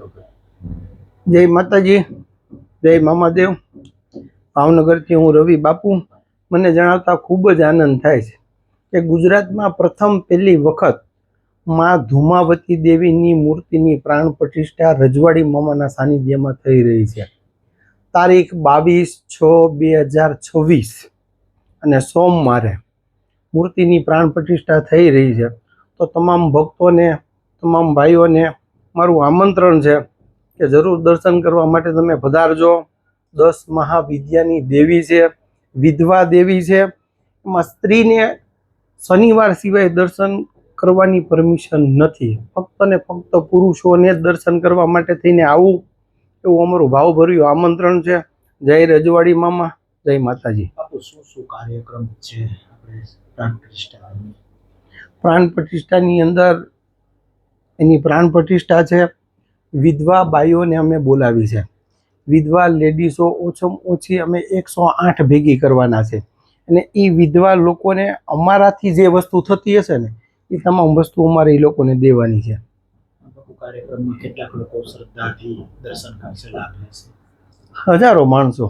જય માતાજી, જય મામાદેવ। ભાવનગરથી હું રવિ બાપુ। મને જણાવતા ખૂબ જ આનંદ થાય છે કે ગુજરાતમાં પ્રથમ પહેલી વખત માં ધુમાવતી દેવીની મૂર્તિની પ્રાણ પ્રતિષ્ઠા રજવાડી મામાના સાનિધ્યમાં થઈ રહી છે। તારીખ 22/6/2026 અને સોમવારે મૂર્તિની પ્રાણ પ્રતિષ્ઠા થઈ રહી છે। તો તમામ ભક્તોને, તમામ ભાઈઓને મારું આમંત્રણ છે કે જરૂર દર્શન કરવા માટે તમે પધારજો। 10 મહાવિદ્યાની દેવી છે, વિધવા દેવી છે। એમાં સ્ત્રીને શનિવાર સિવાય દર્શન કરવાની પરમિશન નથી, ફક્ત ને ફક્ત પુરુષોને જ દર્શન કરવા માટે થઈને આવું એવું અમારું ભાવભર્યું આમંત્રણ છે। જય રજવાડી મામા, જય માતાજી। શું શું કાર્યક્રમ છે આપણે પ્રાણ પ્રતિષ્ઠાની? પ્રાણ પ્રતિષ્ઠાની અંદર એની પ્રાણ પ્રતિષ્ઠા છે, વિધવા બાઈઓને અમે બોલાવી છે। વિધવા લેડીઝો ઓછામાં ઓછી અમે 108 ભેગી કરવાના છે અને એ વિધવા લોકોને અમારાથી જે વસ્તુ થતી હશે ને એ તમામ વસ્તુ અમારે એ લોકોને દેવાની છે। કાર્યક્રમમાં કેટલાક લોકો શ્રદ્ધાથી દર્શન કરશે, લાભ લેશે? હજારો માણસો।